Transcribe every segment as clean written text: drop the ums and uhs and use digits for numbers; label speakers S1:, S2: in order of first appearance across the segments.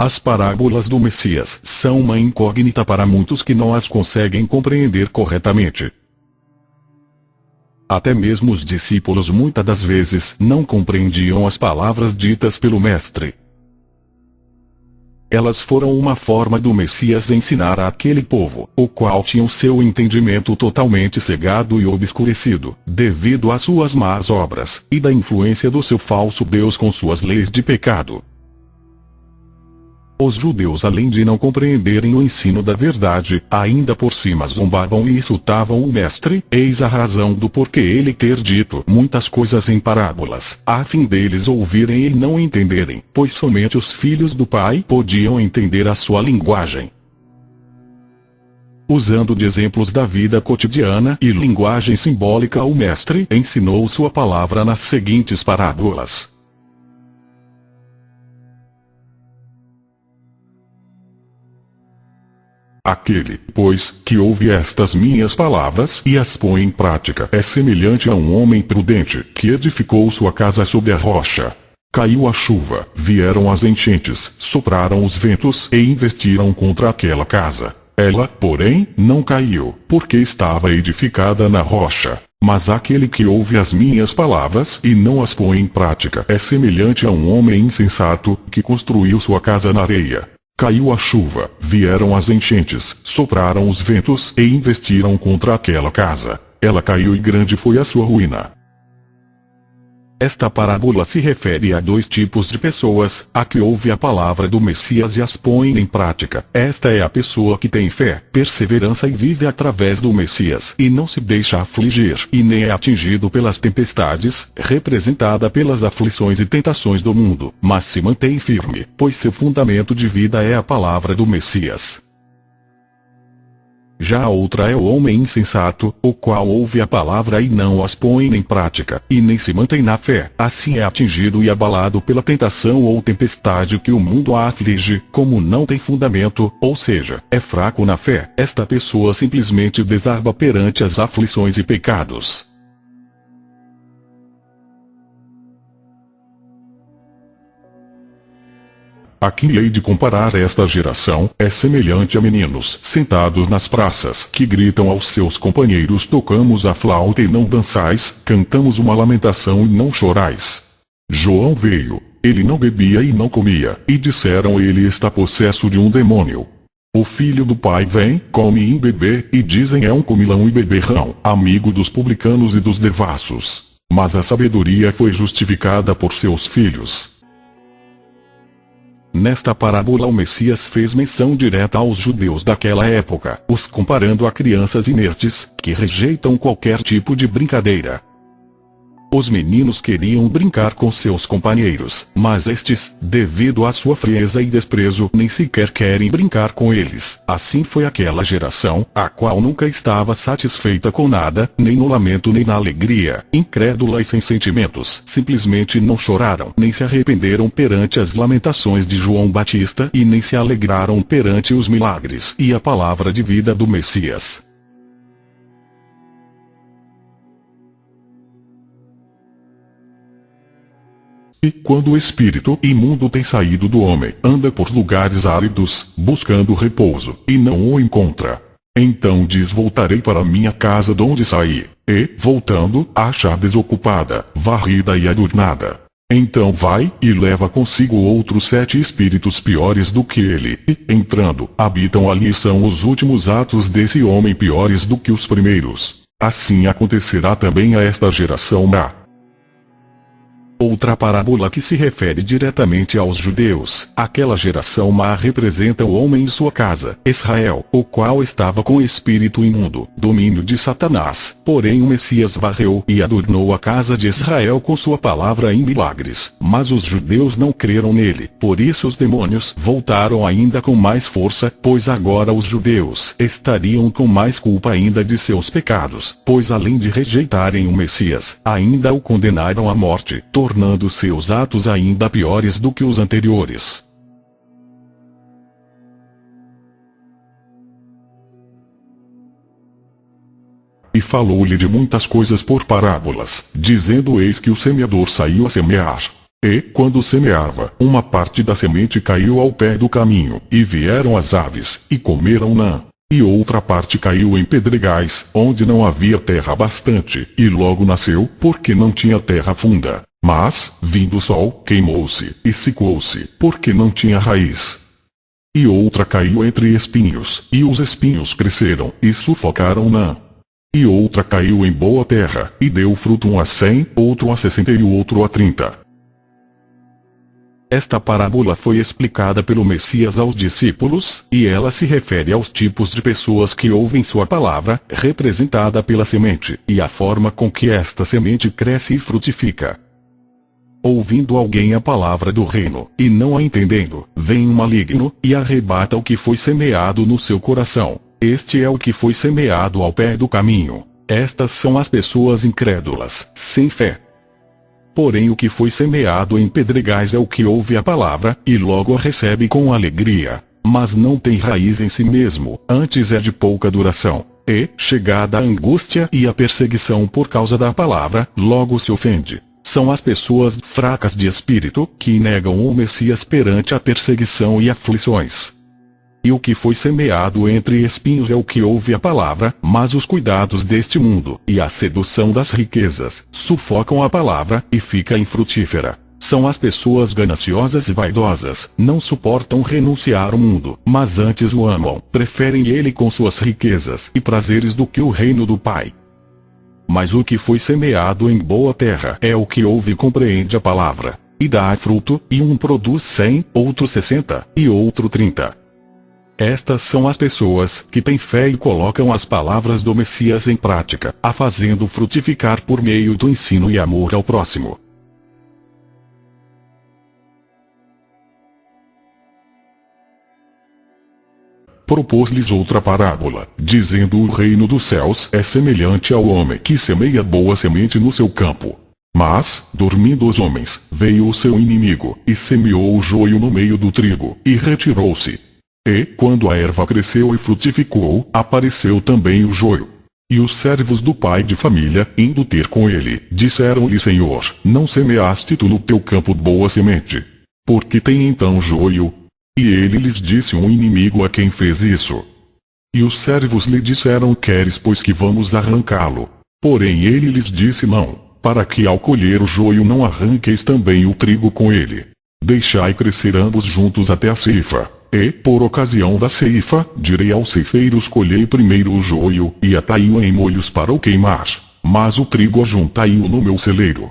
S1: As parábolas do Messias são uma incógnita para muitos que não as conseguem compreender corretamente. Até mesmo os discípulos muitas das vezes não compreendiam as palavras ditas pelo Mestre. Elas foram uma forma do Messias ensinar àquele povo, o qual tinha o seu entendimento totalmente cegado e obscurecido, devido às suas más obras, e da influência do seu falso Deus com suas leis de pecado. Os judeus, além de não compreenderem o ensino da verdade, ainda por cima zombavam e insultavam o Mestre, eis a razão do porquê ele ter dito muitas coisas em parábolas, a fim deles ouvirem e não entenderem, pois somente os filhos do Pai podiam entender a sua linguagem. Usando de exemplos da vida cotidiana e linguagem simbólica, o Mestre ensinou sua palavra nas seguintes parábolas. Aquele, pois, que ouve estas minhas palavras e as põe em prática, é semelhante a um homem prudente, que edificou sua casa sobre a rocha. Caiu a chuva, vieram as enchentes, sopraram os ventos e investiram contra aquela casa. Ela, porém, não caiu, porque estava edificada na rocha. Mas aquele que ouve as minhas palavras e não as põe em prática, é semelhante a um homem insensato, que construiu sua casa na areia. Caiu a chuva, vieram as enchentes, sopraram os ventos e investiram contra aquela casa. Ela caiu e grande foi a sua ruína. Esta parábola se refere a dois tipos de pessoas: a que ouve a palavra do Messias e as põe em prática. Esta é a pessoa que tem fé, perseverança e vive através do Messias, e não se deixa afligir, e nem é atingido pelas tempestades, representada pelas aflições e tentações do mundo, mas se mantém firme, pois seu fundamento de vida é a palavra do Messias. Já a outra é o homem insensato, o qual ouve a palavra e não as põe em prática, e nem se mantém na fé. Assim é atingido e abalado pela tentação ou tempestade que o mundo a aflige, como não tem fundamento, ou seja, é fraco na fé. Esta pessoa simplesmente desaba perante as aflições e pecados. A quem hei de comparar esta geração, é semelhante a meninos sentados nas praças, que gritam aos seus companheiros: tocamos a flauta e não dançais, cantamos uma lamentação e não chorais. João veio, ele não bebia e não comia, e disseram: ele está possesso de um demônio. O filho do pai vem, come e bebe, e dizem: é um comilão e beberrão, amigo dos publicanos e dos devassos. Mas a sabedoria foi justificada por seus filhos. Nesta parábola o Messias fez menção direta aos judeus daquela época, os comparando a crianças inertes, que rejeitam qualquer tipo de brincadeira. Os meninos queriam brincar com seus companheiros, mas estes, devido à sua frieza e desprezo, nem sequer querem brincar com eles. Assim foi aquela geração, a qual nunca estava satisfeita com nada, nem no lamento nem na alegria, incrédula e sem sentimentos. Simplesmente não choraram, nem se arrependeram perante as lamentações de João Batista, e nem se alegraram perante os milagres e a palavra de vida do Messias. E quando o espírito imundo tem saído do homem, anda por lugares áridos, buscando repouso, e não o encontra. Então diz: voltarei para minha casa donde saí, e, voltando, acha desocupada, varrida e adornada. Então vai, e leva consigo outros 7 espíritos piores do que ele, e, entrando, habitam ali. São os últimos atos desse homem piores do que os primeiros. Assim acontecerá também a esta geração má. Outra parábola que se refere diretamente aos judeus. Aquela geração má representa o homem em sua casa, Israel, o qual estava com espírito imundo, domínio de Satanás. Porém o Messias varreu e adornou a casa de Israel com sua palavra em milagres. Mas os judeus não creram nele. Por isso os demônios voltaram ainda com mais força, pois agora os judeus estariam com mais culpa ainda de seus pecados, pois além de rejeitarem o Messias, ainda o condenaram à morte, tornando seus atos ainda piores do que os anteriores. E falou-lhe de muitas coisas por parábolas, dizendo: eis que o semeador saiu a semear. E, quando semeava, uma parte da semente caiu ao pé do caminho, e vieram as aves, e comeram-na. E outra parte caiu em pedregais, onde não havia terra bastante, e logo nasceu, porque não tinha terra funda. Mas, vindo o sol, queimou-se, e secou-se, porque não tinha raiz. E outra caiu entre espinhos, e os espinhos cresceram, e sufocaram-na. E outra caiu em boa terra, e deu fruto, um a 100, outro a 60 e o outro a 30. Esta parábola foi explicada pelo Messias aos discípulos, e ela se refere aos tipos de pessoas que ouvem sua palavra, representada pela semente, e a forma com que esta semente cresce e frutifica. Ouvindo alguém a palavra do reino, e não a entendendo, vem um maligno, e arrebata o que foi semeado no seu coração. Este é o que foi semeado ao pé do caminho. Estas são as pessoas incrédulas, sem fé. Porém o que foi semeado em pedregais é o que ouve a palavra, e logo a recebe com alegria, mas não tem raiz em si mesmo, antes é de pouca duração. E, chegada a angústia e a perseguição por causa da palavra, logo se ofende. São as pessoas fracas de espírito, que negam o Messias perante a perseguição e aflições. E o que foi semeado entre espinhos é o que ouve a palavra, mas os cuidados deste mundo, e a sedução das riquezas, sufocam a palavra, e fica infrutífera. São as pessoas gananciosas e vaidosas, não suportam renunciar ao mundo, mas antes o amam, preferem ele com suas riquezas e prazeres do que o reino do Pai. Mas o que foi semeado em boa terra é o que ouve e compreende a palavra, e dá fruto, e um produz 100, outro 60, e outro 30. Estas são as pessoas que têm fé e colocam as palavras do Messias em prática, a fazendo frutificar por meio do ensino e amor ao próximo. Propôs-lhes outra parábola, dizendo: o reino dos céus é semelhante ao homem que semeia boa semente no seu campo. Mas, dormindo os homens, veio o seu inimigo, e semeou o joio no meio do trigo, e retirou-se. E, quando a erva cresceu e frutificou, apareceu também o joio. E os servos do pai de família, indo ter com ele, disseram-lhe: Senhor, não semeaste tu no teu campo boa semente? Porque tem então joio? E ele lhes disse: um inimigo a quem fez isso. E os servos lhe disseram: queres pois que vamos arrancá-lo? Porém ele lhes disse: não, para que ao colher o joio não arranqueis também o trigo com ele. Deixai crescer ambos juntos até a ceifa. E, por ocasião da ceifa, direi aos ceifeiros: colhei primeiro o joio, e atai-o em molhos para o queimar, mas o trigo ajuntai-o no meu celeiro.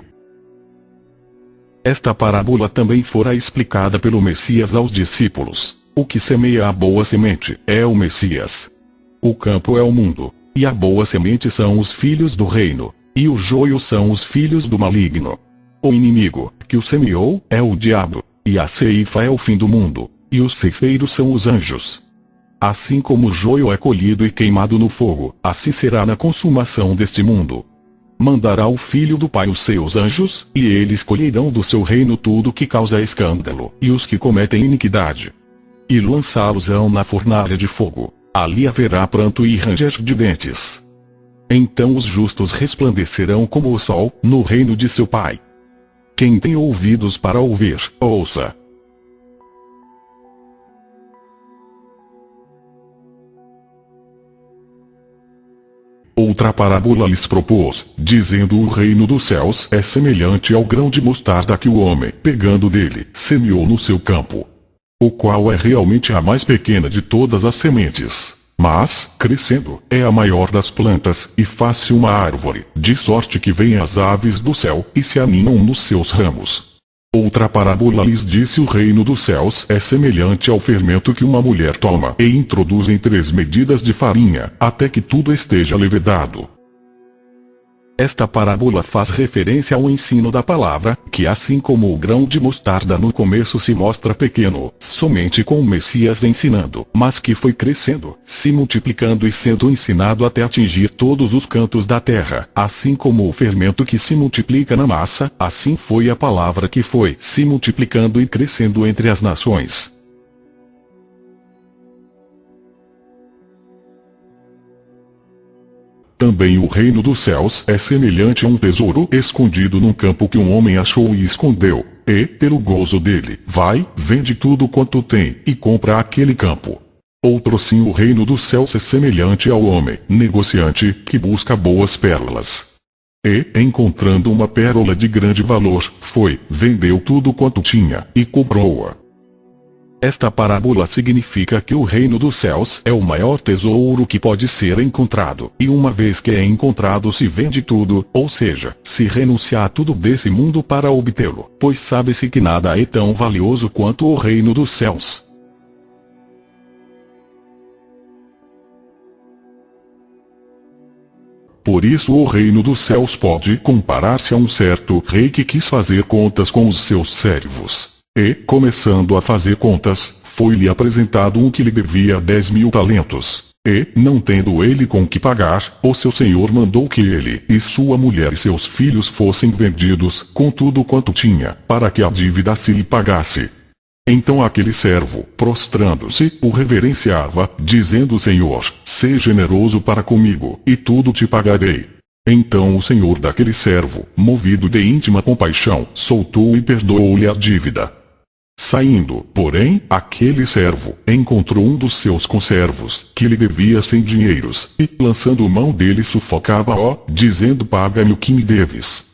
S1: Esta parábola também fora explicada pelo Messias aos discípulos. O que semeia a boa semente é o Messias. O campo é o mundo, e a boa semente são os filhos do reino, e o joio são os filhos do maligno. O inimigo, que o semeou, é o diabo, e a ceifa é o fim do mundo, e os ceifeiros são os anjos. Assim como o joio é colhido e queimado no fogo, assim será na consumação deste mundo. Mandará o Filho do Pai os seus anjos, e eles colherão do seu reino tudo que causa escândalo, e os que cometem iniquidade. E lançá-los-ão na fornalha de fogo. Ali haverá pranto e ranger de dentes. Então os justos resplandecerão como o sol, no reino de seu Pai. Quem tem ouvidos para ouvir, ouça. Outra parábola lhes propôs, dizendo: o reino dos céus é semelhante ao grão de mostarda que o homem, pegando dele, semeou no seu campo. O qual é realmente a mais pequena de todas as sementes. Mas, crescendo, é a maior das plantas, e faz-se uma árvore, de sorte que vêm as aves do céu, e se aninham nos seus ramos. Outra parábola lhes disse: o reino dos céus é semelhante ao fermento que uma mulher toma, e introduz em 3 medidas de farinha, até que tudo esteja levedado. Esta parábola faz referência ao ensino da palavra, que assim como o grão de mostarda no começo se mostra pequeno, somente com o Messias ensinando, mas que foi crescendo, se multiplicando e sendo ensinado até atingir todos os cantos da terra, assim como o fermento que se multiplica na massa, assim foi a palavra que foi se multiplicando e crescendo entre as nações. Também o reino dos céus é semelhante a um tesouro escondido num campo que um homem achou e escondeu. E, pelo gozo dele, vai, vende tudo quanto tem, e compra aquele campo. Outro sim, o reino dos céus é semelhante ao homem, negociante, que busca boas pérolas. E, encontrando uma pérola de grande valor, foi, vendeu tudo quanto tinha, e comprou-a. Esta parábola significa que o reino dos céus é o maior tesouro que pode ser encontrado, e uma vez que é encontrado se vende tudo, ou seja, se renuncia a tudo desse mundo para obtê-lo, pois sabe-se que nada é tão valioso quanto o reino dos céus. Por isso o reino dos céus pode comparar-se a um certo rei que quis fazer contas com os seus servos. E, começando a fazer contas, foi-lhe apresentado um que lhe devia 10.000 talentos. E, não tendo ele com que pagar, o seu senhor mandou que ele, e sua mulher e seus filhos fossem vendidos, com tudo quanto tinha, para que a dívida se lhe pagasse. Então aquele servo, prostrando-se, o reverenciava, dizendo: Senhor, sê generoso para comigo, e tudo te pagarei. Então o senhor daquele servo, movido de íntima compaixão, soltou e perdoou-lhe a dívida. Saindo, porém, aquele servo encontrou um dos seus conservos, que lhe devia 100 dinheiros, e, lançando mão dele, sufocava-o, dizendo: Paga-me o que me deves.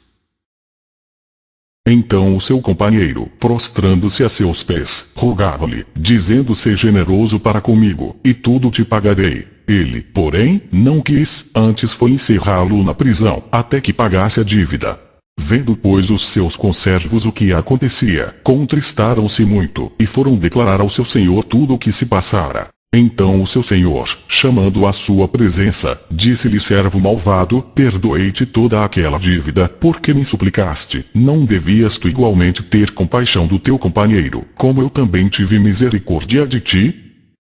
S1: Então o seu companheiro, prostrando-se a seus pés, rogava-lhe, dizendo: Sê generoso para comigo, e tudo te pagarei. Ele, porém, não quis, antes foi encerrá-lo na prisão, até que pagasse a dívida. Vendo, pois, os seus conservos o que acontecia, contristaram-se muito, e foram declarar ao seu senhor tudo o que se passara. Então o seu senhor, chamando-o à sua presença, disse-lhe: Servo malvado, perdoei-te toda aquela dívida, porque me suplicaste. Não devias tu igualmente ter compaixão do teu companheiro, como eu também tive misericórdia de ti?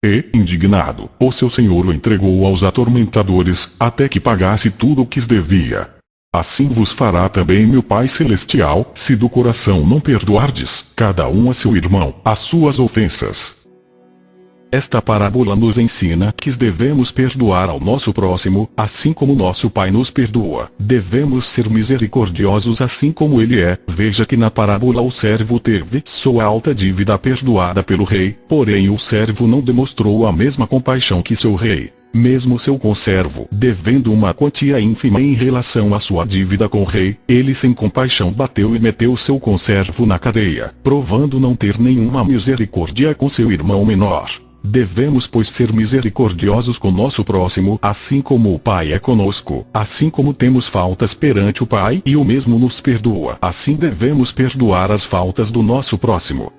S1: E, indignado, o seu senhor o entregou aos atormentadores, até que pagasse tudo o que devia. Assim vos fará também meu Pai Celestial, se do coração não perdoardes, cada um a seu irmão, as suas ofensas. Esta parábola nos ensina que devemos perdoar ao nosso próximo, assim como nosso Pai nos perdoa. Devemos ser misericordiosos assim como Ele é. Veja que na parábola o servo teve sua alta dívida perdoada pelo rei, porém o servo não demonstrou a mesma compaixão que seu rei. Mesmo seu conservo, devendo uma quantia ínfima em relação à sua dívida com o rei, ele sem compaixão bateu e meteu seu conservo na cadeia, provando não ter nenhuma misericórdia com seu irmão menor. Devemos, pois, ser misericordiosos com nosso próximo, assim como o Pai é conosco. Assim como temos faltas perante o Pai e o mesmo nos perdoa, assim devemos perdoar as faltas do nosso próximo.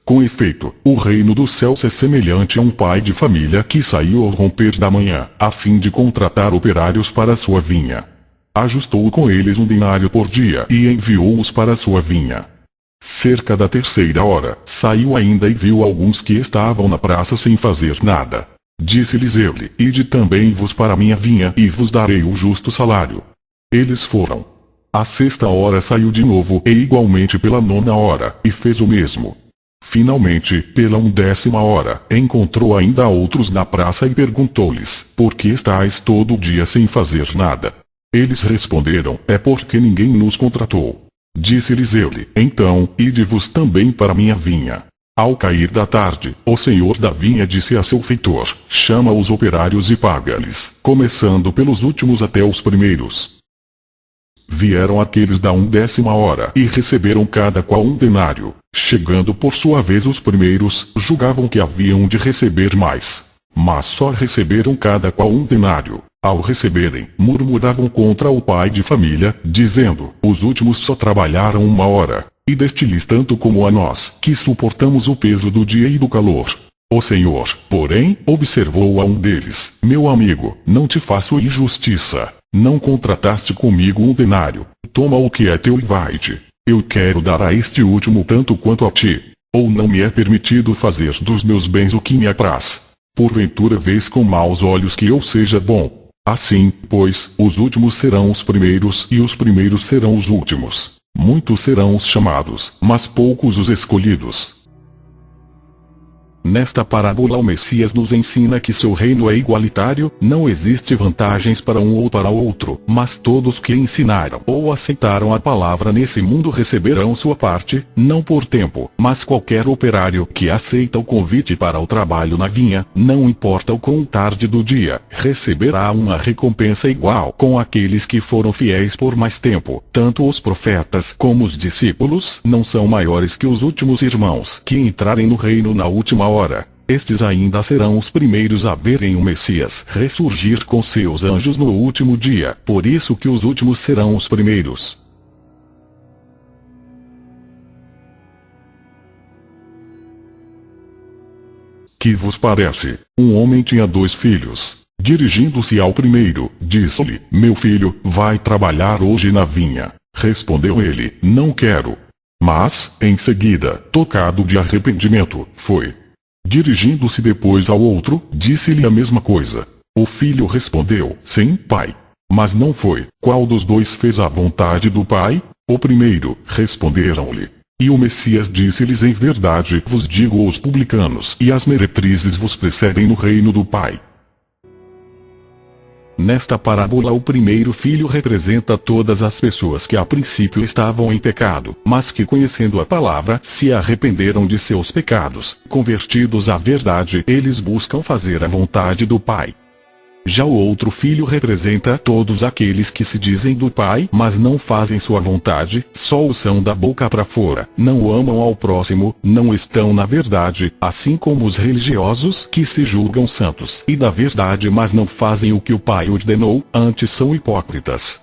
S1: Com efeito, o reino dos céus é semelhante a um pai de família que saiu ao romper da manhã, a fim de contratar operários para sua vinha. Ajustou com eles 1 denário por dia e enviou-os para sua vinha. Cerca da 3ª hora, saiu ainda e viu alguns que estavam na praça sem fazer nada. Disse-lhes ele: Ide também vos para a minha vinha e vos darei o justo salário. Eles foram. À 6ª hora saiu de novo e igualmente pela 9ª hora, e fez o mesmo. Finalmente, pela 10ª hora, encontrou ainda outros na praça e perguntou-lhes: Por que estáis todo o dia sem fazer nada? Eles responderam: É porque ninguém nos contratou. Disse-lhes ele: Então, ide-vos também para minha vinha. Ao cair da tarde, o senhor da vinha disse a seu feitor: Chama os operários e paga-lhes, começando pelos últimos até os primeiros. Vieram aqueles da 10ª hora e receberam cada qual 1 denário. Chegando por sua vez os primeiros, julgavam que haviam de receber mais. Mas só receberam cada qual 1 denário. Ao receberem, murmuravam contra o pai de família, dizendo: Os últimos só trabalharam 1 hora, e deste-lhes tanto como a nós, que suportamos o peso do dia e do calor. O senhor, porém, observou a um deles: Meu amigo, não te faço injustiça. Não contrataste comigo 1 denário. Toma o que é teu e vai-te. Eu quero dar a este último tanto quanto a ti. Ou não me é permitido fazer dos meus bens o que me apraz. Porventura vês com maus olhos que eu seja bom. Assim, pois, os últimos serão os primeiros e os primeiros serão os últimos. Muitos serão os chamados, mas poucos os escolhidos. Nesta parábola o Messias nos ensina que seu reino é igualitário, não existe vantagens para um ou para outro, mas todos que ensinaram ou aceitaram a palavra nesse mundo receberão sua parte, não por tempo, mas qualquer operário que aceita o convite para o trabalho na vinha, não importa o quão tarde do dia, receberá uma recompensa igual com aqueles que foram fiéis por mais tempo. Tanto os profetas como os discípulos não são maiores que os últimos irmãos que entrarem no reino na última hora. Estes ainda serão os primeiros a verem o Messias ressurgir com seus anjos no último dia, por isso que os últimos serão os primeiros. Que vos parece? Um homem tinha 2 filhos. Dirigindo-se ao primeiro, disse-lhe: Meu filho, vai trabalhar hoje na vinha. Respondeu ele: Não quero. Mas, em seguida, tocado de arrependimento, foi. Dirigindo-se depois ao outro, disse-lhe a mesma coisa. O filho respondeu: Sim, pai. Mas não foi. Qual dos 2 fez a vontade do pai? O primeiro, responderam-lhe. E o Messias disse-lhes: Em verdade vos digo, os publicanos e as meretrizes vos precedem no reino do Pai. Nesta parábola o primeiro filho representa todas as pessoas que a princípio estavam em pecado, mas que conhecendo a palavra, se arrependeram de seus pecados. Convertidos à verdade, eles buscam fazer a vontade do Pai. Já o outro filho representa todos aqueles que se dizem do Pai, mas não fazem sua vontade, só o são da boca para fora, não amam ao próximo, não estão na verdade, assim como os religiosos que se julgam santos e da verdade, mas não fazem o que o Pai ordenou, antes são hipócritas.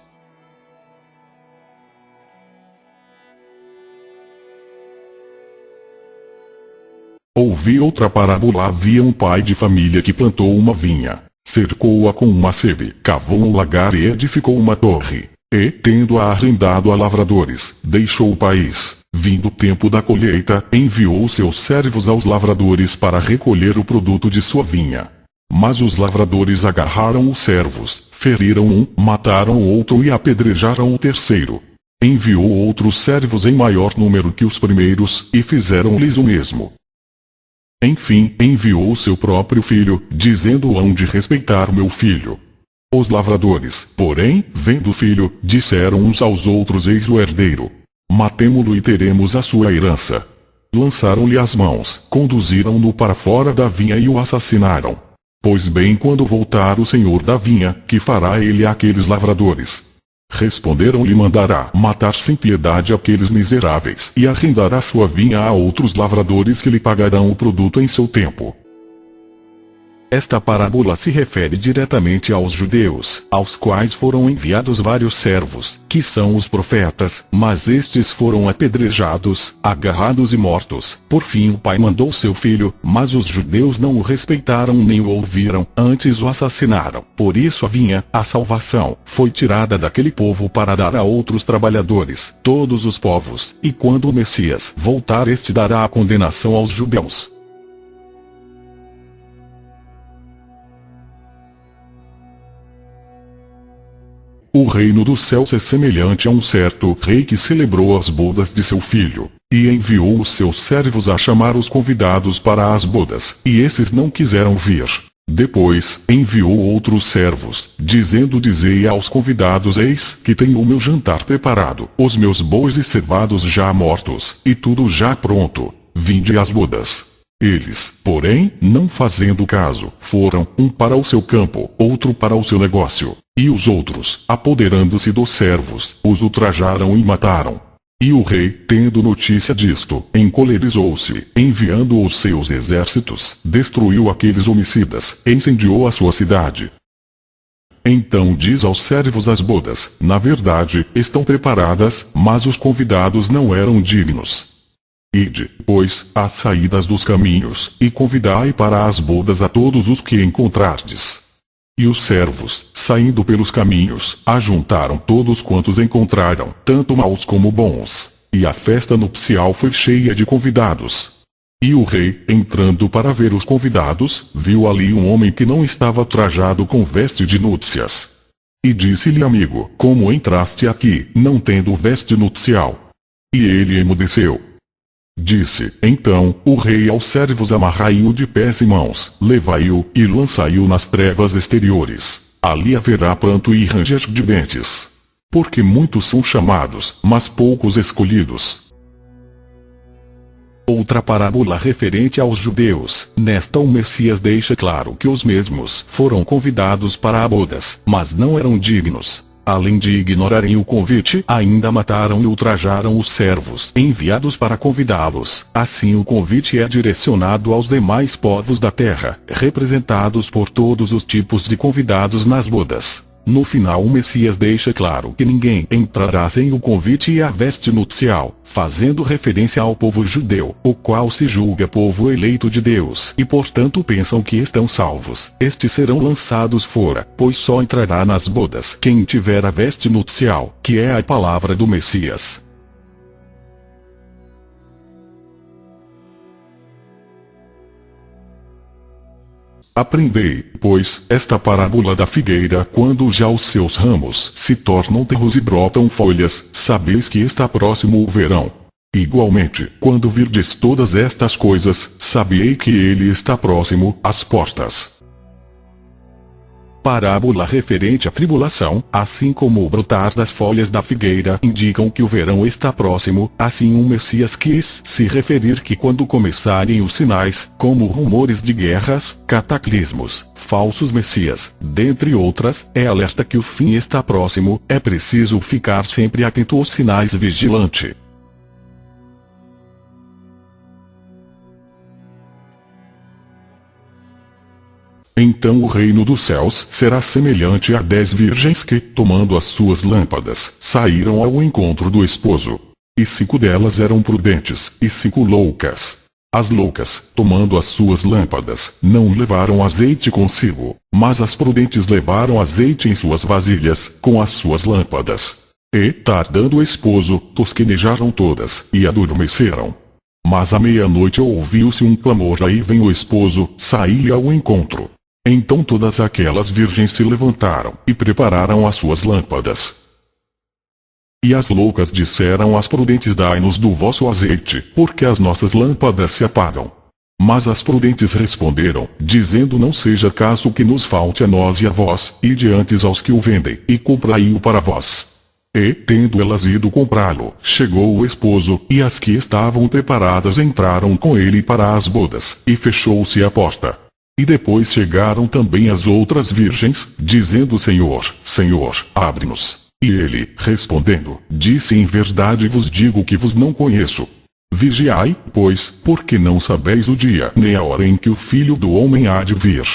S1: Ouvi outra parábola. Havia um pai de família que plantou uma vinha. Cercou-a com uma sebe, cavou um lagar e edificou uma torre. E, tendo-a arrendado a lavradores, deixou o país. Vindo o tempo da colheita, enviou seus servos aos lavradores para recolher o produto de sua vinha. Mas os lavradores agarraram os servos, feriram um, mataram o outro e apedrejaram o terceiro. Enviou outros servos em maior número que os primeiros, e fizeram-lhes o mesmo. Enfim, enviou seu próprio filho, dizendo: hão de respeitar meu filho. Os lavradores, porém, vendo o filho, disseram uns aos outros: eis o herdeiro. Matemo-lo e teremos a sua herança. Lançaram-lhe as mãos, conduziram-no para fora da vinha e o assassinaram. Pois bem, quando voltar o senhor da vinha, que fará ele àqueles lavradores? Responderam-lhe: mandará matar sem piedade aqueles miseráveis e arrendará sua vinha a outros lavradores que lhe pagarão o produto em seu tempo. Esta parábola se refere diretamente aos judeus, aos quais foram enviados vários servos, que são os profetas, mas estes foram apedrejados, agarrados e mortos. Por fim o pai mandou seu filho, mas os judeus não o respeitaram nem o ouviram, antes o assassinaram. Por isso a vinha, a salvação, foi tirada daquele povo para dar a outros trabalhadores, todos os povos, e quando o Messias voltar, este dará a condenação aos judeus. O reino dos céus é semelhante a um certo rei que celebrou as bodas de seu filho, e enviou os seus servos a chamar os convidados para as bodas, e esses não quiseram vir. Depois, enviou outros servos, dizendo: dizei aos convidados: eis que tenho o meu jantar preparado, os meus bois e cevados já mortos, e tudo já pronto, vinde às bodas. Eles, porém, não fazendo caso, foram, um para o seu campo, outro para o seu negócio, e os outros, apoderando-se dos servos, os ultrajaram e mataram. E o rei, tendo notícia disto, encolerizou-se, enviando os seus exércitos, destruiu aqueles homicidas, incendiou a sua cidade. Então diz aos servos: as bodas, na verdade, estão preparadas, mas os convidados não eram dignos. Ide, pois, às saídas dos caminhos, e convidai para as bodas a todos os que encontrardes. E os servos, saindo pelos caminhos, ajuntaram todos quantos encontraram, tanto maus como bons. E a festa nupcial foi cheia de convidados. E o rei, entrando para ver os convidados, viu ali um homem que não estava trajado com veste de núpcias. E disse-lhe: amigo, como entraste aqui, não tendo veste nupcial? E ele emudeceu. Disse, então, o rei aos servos: amarrai-o de pés e mãos, levai-o, e lançai-o nas trevas exteriores. Ali haverá pranto e ranger de dentes. Porque muitos são chamados, mas poucos escolhidos. Outra parábola referente aos judeus. Nesta o Messias deixa claro que os mesmos foram convidados para a bodas, mas não eram dignos. Além de ignorarem o convite, ainda mataram e ultrajaram os servos enviados para convidá-los. Assim o convite é direcionado aos demais povos da terra, representados por todos os tipos de convidados nas bodas. No final o Messias deixa claro que ninguém entrará sem o convite e a veste nupcial, fazendo referência ao povo judeu, o qual se julga povo eleito de Deus e portanto pensam que estão salvos. Estes serão lançados fora, pois só entrará nas bodas quem tiver a veste nupcial, que é a palavra do Messias. Aprendei, pois, esta parábola da figueira: quando já os seus ramos se tornam tenros e brotam folhas, sabeis que está próximo o verão. Igualmente, quando virdes todas estas coisas, sabei que ele está próximo, às portas. Parábola referente à tribulação. Assim como o brotar das folhas da figueira indicam que o verão está próximo, assim o Messias quis se referir que quando começarem os sinais, como rumores de guerras, cataclismos, falsos messias, dentre outras, é alerta que o fim está próximo. É preciso ficar sempre atento aos sinais, vigilante. Então o reino dos céus será semelhante a 10 virgens que, tomando as suas lâmpadas, saíram ao encontro do esposo. E 5 delas eram prudentes, e 5 loucas. As loucas, tomando as suas lâmpadas, não levaram azeite consigo, mas as prudentes levaram azeite em suas vasilhas, com as suas lâmpadas. E, tardando o esposo, tosquenejaram todas, e adormeceram. Mas à meia-noite ouviu-se um clamor: aí vem o esposo, saí-lhe ao encontro. Então todas aquelas virgens se levantaram, e prepararam as suas lâmpadas. E as loucas disseram às prudentes: dai-nos do vosso azeite, porque as nossas lâmpadas se apagam. Mas as prudentes responderam, dizendo: não seja caso que nos falte a nós e a vós, ide antes aos que o vendem, e comprai-o para vós. E, tendo elas ido comprá-lo, chegou o esposo, e as que estavam preparadas entraram com ele para as bodas, e fechou-se a porta. E depois chegaram também as outras virgens, dizendo: Senhor, Senhor, abre-nos. E ele, respondendo, disse: em verdade vos digo que vos não conheço. Vigiai, pois, porque não sabeis o dia nem a hora em que o Filho do Homem há de vir.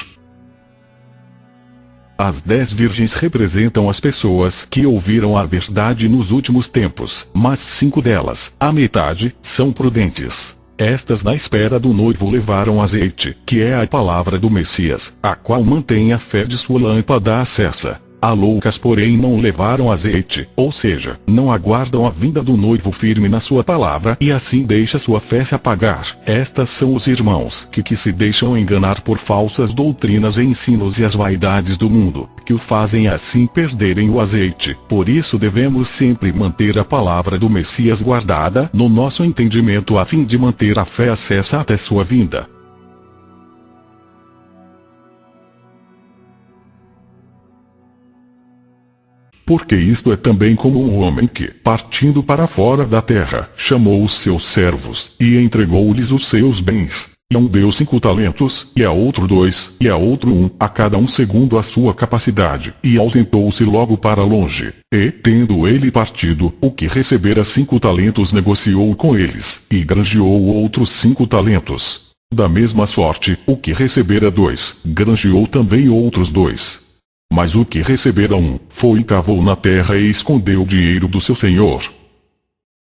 S1: As 10 virgens representam as pessoas que ouviram a verdade nos últimos tempos, mas 5 delas, a metade, são prudentes. Estas, na espera do noivo, levaram azeite, que é a palavra do Messias, a qual mantém a fé de sua lâmpada acesa. As loucas, porém, não levaram azeite, ou seja, não aguardam a vinda do noivo firme na sua palavra, e assim deixa sua fé se apagar. Estas são os irmãos que se deixam enganar por falsas doutrinas e ensinos e as vaidades do mundo, que o fazem assim perderem o azeite. Por isso devemos sempre manter a palavra do Messias guardada no nosso entendimento, a fim de manter a fé acesa até sua vinda. Porque isto é também como um homem que, partindo para fora da terra, chamou os seus servos, e entregou-lhes os seus bens. E a um deu 5 talentos, e a outro 2, e a outro 1, a cada um segundo a sua capacidade, e ausentou-se logo para longe. E, tendo ele partido, o que recebera 5 talentos negociou com eles, e granjeou outros 5 talentos. Da mesma sorte, o que recebera 2, granjeou também outros 2. Mas o que recebera 1, foi e cavou na terra e escondeu o dinheiro do seu senhor.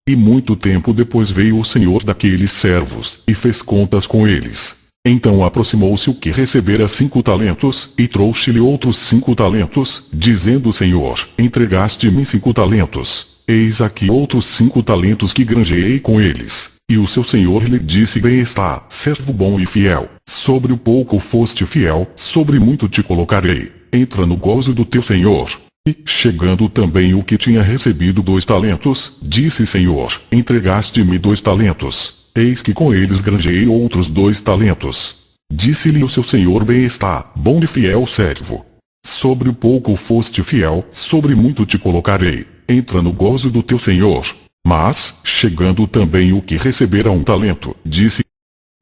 S1: E muito tempo depois veio o senhor daqueles servos, e fez contas com eles. Então aproximou-se o que recebera 5 talentos, e trouxe-lhe outros 5 talentos, dizendo: Senhor, entregaste-me 5 talentos. Eis aqui outros 5 talentos que granjeei com eles. E o seu senhor lhe disse: bem está, servo bom e fiel. Sobre o pouco foste fiel, sobre muito te colocarei. Entra no gozo do teu senhor. E, chegando também o que tinha recebido 2 talentos, disse: Senhor, entregaste-me 2 talentos. eis que com eles granjeei outros 2 talentos. Disse-lhe o seu senhor: bem está, bom e fiel servo. Sobre o pouco foste fiel, sobre muito te colocarei. Entra no gozo do teu senhor. Mas, chegando também o que recebera 1 talento, disse: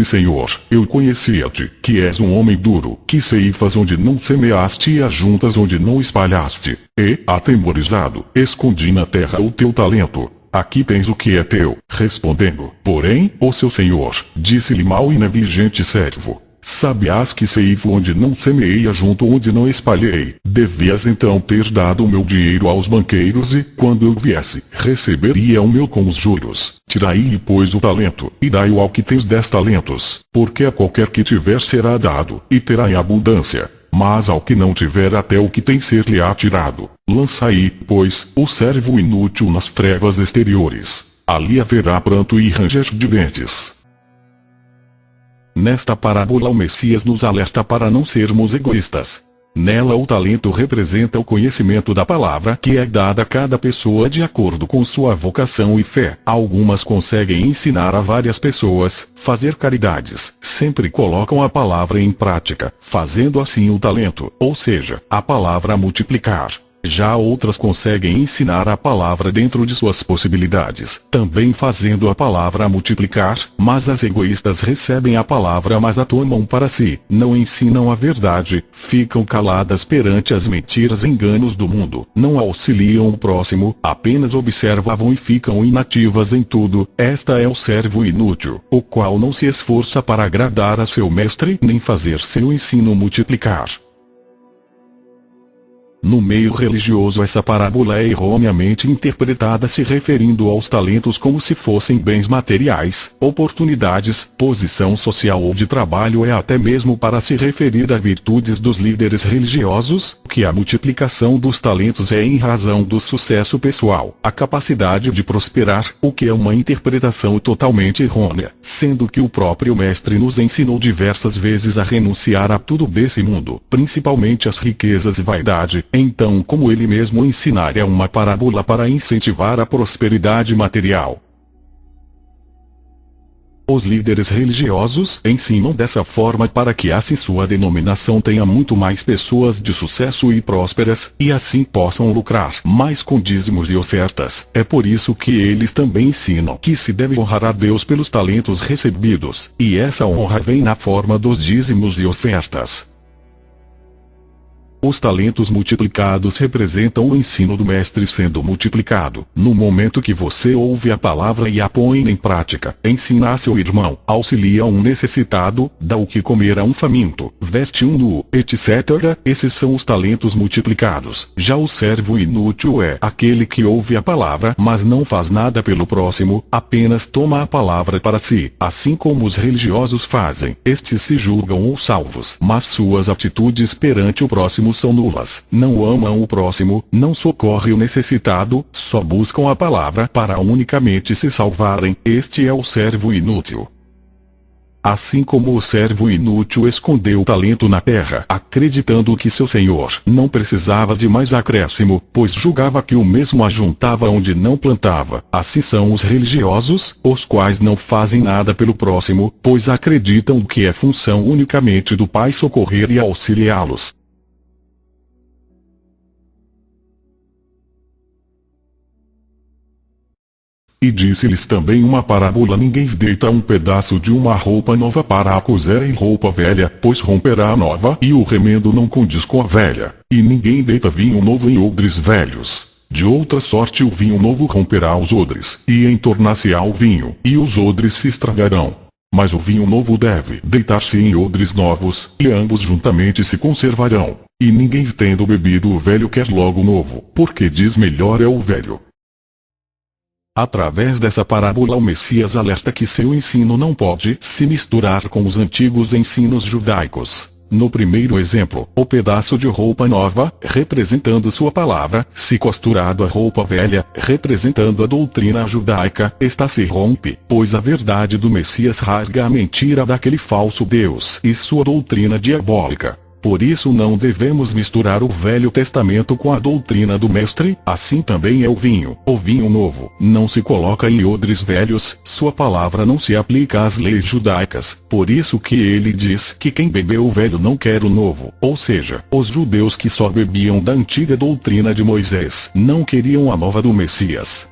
S1: Senhor, eu conhecia-te, que és um homem duro, que ceifas onde não semeaste e ajuntas onde não espalhaste. E, atemorizado, escondi na terra o teu talento. Aqui tens o que é teu. Respondendo, porém, o seu senhor, disse-lhe: mau e negligente servo. Sabiás que ceifo onde não semeei e ajunto onde não espalhei. Devias então ter dado o meu dinheiro aos banqueiros e, quando eu viesse, receberia o meu com os juros. Tirai-lhe, pois, o talento, e dai-o ao que tens 10 talentos, porque a qualquer que tiver será dado, e terá em abundância. Mas ao que não tiver, até o que tem ser-lhe-á tirado. Lançai, pois, o servo inútil nas trevas exteriores. Ali haverá pranto e ranger de dentes. Nesta parábola o Messias nos alerta para não sermos egoístas. Nela o talento representa o conhecimento da palavra que é dada a cada pessoa de acordo com sua vocação e fé. Algumas conseguem ensinar a várias pessoas, fazer caridades, sempre colocam a palavra em prática, fazendo assim o talento, ou seja, a palavra multiplicar. Já outras conseguem ensinar a palavra dentro de suas possibilidades, também fazendo a palavra multiplicar, mas as egoístas recebem a palavra mas a tomam para si, não ensinam a verdade, ficam caladas perante as mentiras e enganos do mundo, não auxiliam o próximo, apenas observam e ficam inativas em tudo. Esta é o servo inútil, o qual não se esforça para agradar a seu mestre nem fazer seu ensino multiplicar. No meio religioso essa parábola é erroneamente interpretada se referindo aos talentos como se fossem bens materiais, oportunidades, posição social ou de trabalho, é até mesmo para se referir a virtudes dos líderes religiosos, que a multiplicação dos talentos é em razão do sucesso pessoal, a capacidade de prosperar, o que é uma interpretação totalmente errônea, sendo que o próprio mestre nos ensinou diversas vezes a renunciar a tudo desse mundo, principalmente as riquezas e vaidade. Então, como ele mesmo ensinara, é uma parábola para incentivar a prosperidade material. Os líderes religiosos ensinam dessa forma para que assim sua denominação tenha muito mais pessoas de sucesso e prósperas, e assim possam lucrar mais com dízimos e ofertas. É por isso que eles também ensinam que se deve honrar a Deus pelos talentos recebidos, e essa honra vem na forma dos dízimos e ofertas. Os talentos multiplicados representam o ensino do mestre sendo multiplicado. No momento que você ouve a palavra e a põe em prática, ensina a seu irmão, auxilia um necessitado, dá o que comer a um faminto, veste um nu, etc. Esses são os talentos multiplicados. Já o servo inútil é aquele que ouve a palavra, mas não faz nada pelo próximo, apenas toma a palavra para si, assim como os religiosos fazem. Estes se julgam ou salvos, mas suas atitudes perante o próximo são nulas, não amam o próximo, não socorrem o necessitado, só buscam a palavra para unicamente se salvarem. Este é o servo inútil. Assim como o servo inútil escondeu o talento na terra, acreditando que seu senhor não precisava de mais acréscimo, pois julgava que o mesmo ajuntava onde não plantava. Assim são os religiosos, os quais não fazem nada pelo próximo, pois acreditam que é função unicamente do Pai socorrer e auxiliá-los. E disse-lhes também uma parábola: ninguém deita um pedaço de uma roupa nova para a cozer em roupa velha, pois romperá a nova e o remendo não condiz com a velha. E ninguém deita vinho novo em odres velhos. De outra sorte o vinho novo romperá os odres, e entornar-se-á o vinho, e os odres se estragarão. Mas o vinho novo deve deitar-se em odres novos, e ambos juntamente se conservarão. E ninguém tendo bebido o velho quer logo o novo, porque diz: melhor é o velho. Através dessa parábola o Messias alerta que seu ensino não pode se misturar com os antigos ensinos judaicos. No primeiro exemplo, o pedaço de roupa nova, representando sua palavra, se costurado à roupa velha, representando a doutrina judaica, se rompe, pois a verdade do Messias rasga a mentira daquele falso Deus e sua doutrina diabólica.
S2: Por isso não devemos misturar o Velho Testamento com a doutrina do Mestre, assim também é o vinho. O vinho novo não se coloca em odres velhos, sua palavra não se aplica às leis judaicas, por isso que ele diz que quem bebeu o velho não quer o novo, ou seja, os judeus que só bebiam da antiga doutrina de Moisés não queriam a nova do Messias.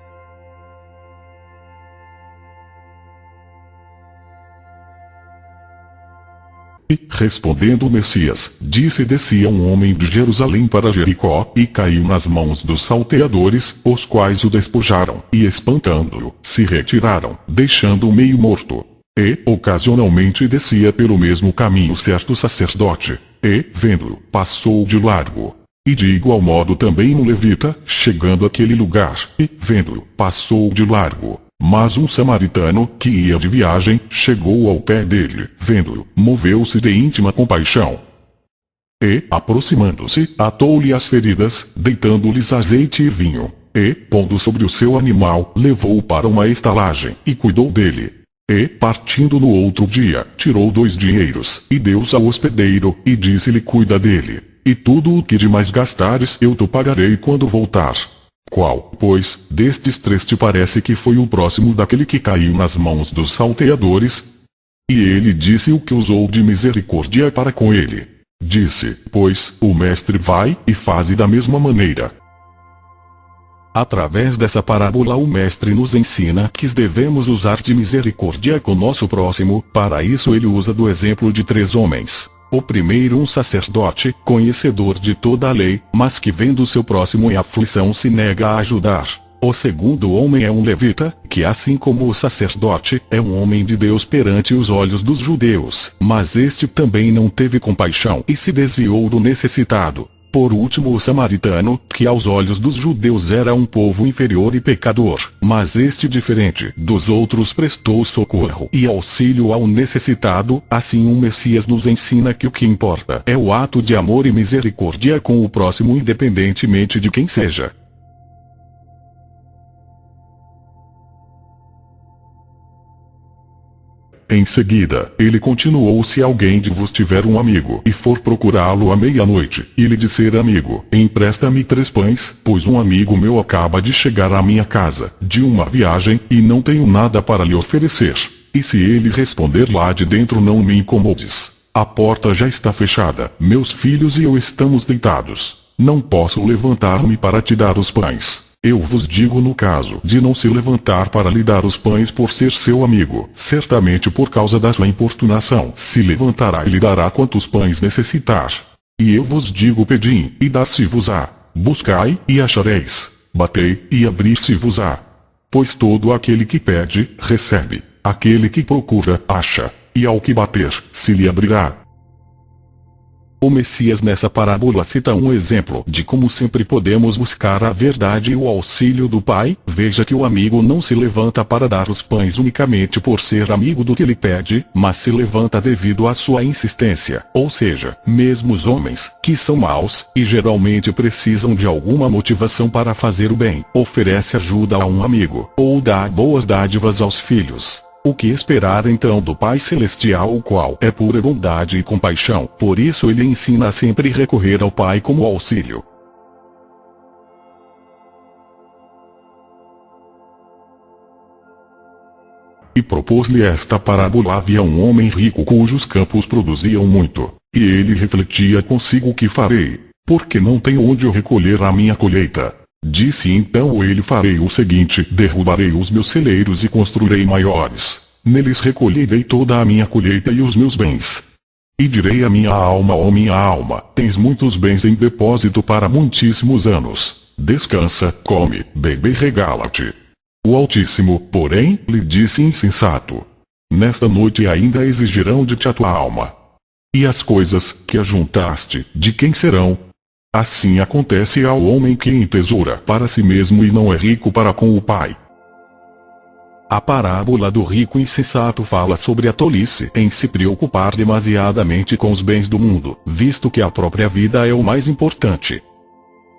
S1: E, respondendo o Messias, disse: descia um homem de Jerusalém para Jericó, e caiu nas mãos dos salteadores, os quais o despojaram, e espantando-o, se retiraram, deixando-o meio morto. E, ocasionalmente descia pelo mesmo caminho certo sacerdote, e, vendo-o, passou de largo. E de igual modo também um levita, chegando àquele lugar, e, vendo-o, passou de largo. Mas um samaritano, que ia de viagem, chegou ao pé dele, vendo-o, moveu-se de íntima compaixão. E, aproximando-se, atou-lhe as feridas, deitando-lhes azeite e vinho. E, pondo sobre o seu animal, levou-o para uma estalagem, e cuidou dele. E, partindo no outro dia, tirou 2 dinheiros, e deu-os ao hospedeiro, e disse-lhe: cuida dele. E tudo o que demais gastares eu te pagarei quando voltar. Qual, pois, destes 3 te parece que foi o próximo daquele que caiu nas mãos dos salteadores? E ele disse: o que usou de misericórdia para com ele. Disse, pois, o mestre: vai, e faze da mesma maneira.
S2: Através dessa parábola o mestre nos ensina que devemos usar de misericórdia com nosso próximo. Para isso ele usa do exemplo de 3 homens. O primeiro, um sacerdote, conhecedor de toda a lei, mas que vendo seu próximo em aflição se nega a ajudar. O segundo homem é um levita, que assim como o sacerdote, é um homem de Deus perante os olhos dos judeus, mas este também não teve compaixão e se desviou do necessitado. Por último, o samaritano, que aos olhos dos judeus era um povo inferior e pecador, mas este, diferente dos outros, prestou socorro e auxílio ao necessitado. Assim o Messias nos ensina que o que importa é o ato de amor e misericórdia com o próximo, independentemente de quem seja.
S1: Em seguida, ele continuou: se alguém de vos tiver um amigo, e for procurá-lo à meia-noite, e lhe disser: amigo, empresta-me 3 pães, pois um amigo meu acaba de chegar à minha casa, de uma viagem, e não tenho nada para lhe oferecer. E se ele responder lá de dentro: não me incomodes, a porta já está fechada, meus filhos e eu estamos deitados, não posso levantar-me para te dar os pães. Eu vos digo, no caso de não se levantar para lhe dar os pães por ser seu amigo, certamente por causa da sua importunação, se levantará e lhe dará quantos pães necessitar. E eu vos digo: pedi, e dar-se-vos-á; buscai, e achareis; batei, e abrir-se-vos-á. Pois todo aquele que pede, recebe; aquele que procura, acha; e ao que bater, se lhe abrirá.
S2: O Messias nessa parábola cita um exemplo de como sempre podemos buscar a verdade e o auxílio do Pai. Veja que o amigo não se levanta para dar os pães unicamente por ser amigo do que lhe pede, mas se levanta devido à sua insistência. Ou seja, mesmo os homens, que são maus, e geralmente precisam de alguma motivação para fazer o bem, oferece ajuda a um amigo, ou dá boas dádivas aos filhos. O que esperar então do Pai Celestial, o qual é pura bondade e compaixão? Por isso ele ensina a sempre recorrer ao Pai como auxílio.
S1: E propôs-lhe esta parábola: havia um homem rico cujos campos produziam muito, e ele refletia consigo: o que farei? Porque não tenho onde recolher a minha colheita. Disse então ele: farei o seguinte: derrubarei os meus celeiros e construirei maiores. Neles recolherei toda a minha colheita e os meus bens. E direi à minha alma: ó minha alma, tens muitos bens em depósito para muitíssimos anos. Descansa, come, bebe e regala-te. O Altíssimo, porém, lhe disse: insensato, nesta noite ainda exigirão de ti a tua alma. E as coisas que ajuntaste, de quem serão? Assim acontece ao homem que entesoura para si mesmo e não é rico para com o Pai.
S2: A parábola do rico insensato fala sobre a tolice em se preocupar demasiadamente com os bens do mundo, visto que a própria vida é o mais importante.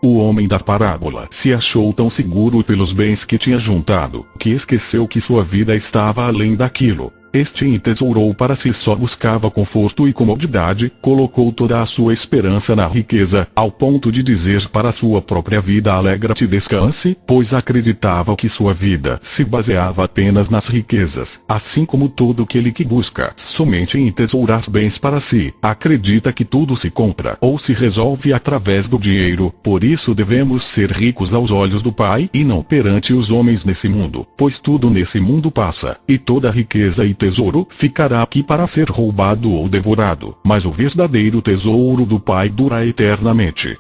S2: O homem da parábola se achou tão seguro pelos bens que tinha juntado, que esqueceu que sua vida estava além daquilo. Este entesourou para si, só buscava conforto e comodidade, colocou toda a sua esperança na riqueza, ao ponto de dizer para sua própria vida: alegra-te e descanse, pois acreditava que sua vida se baseava apenas nas riquezas. Assim como todo aquele que busca somente entesourar bens para si, acredita que tudo se compra ou se resolve através do dinheiro. Por isso devemos ser ricos aos olhos do Pai e não perante os homens nesse mundo, pois tudo nesse mundo passa, e toda riqueza e tesouro ficará aqui para ser roubado ou devorado, mas o verdadeiro tesouro do Pai dura eternamente.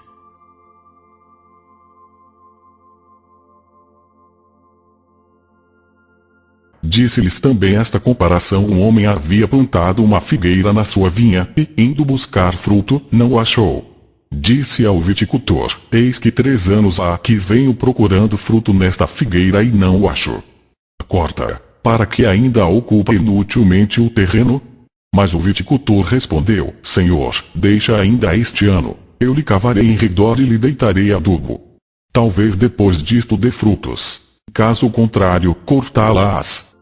S1: Disse-lhes também esta comparação: um homem havia plantado uma figueira na sua vinha, e, indo buscar fruto, não o achou. Disse ao viticultor: eis que 3 anos há que venho procurando fruto nesta figueira e não o acho. Corta, para que ainda ocupa inutilmente o terreno? Mas o viticultor respondeu: Senhor, deixa ainda este ano, eu lhe cavarei em redor e lhe deitarei adubo. Talvez depois disto dê frutos. Caso contrário, cortá-las.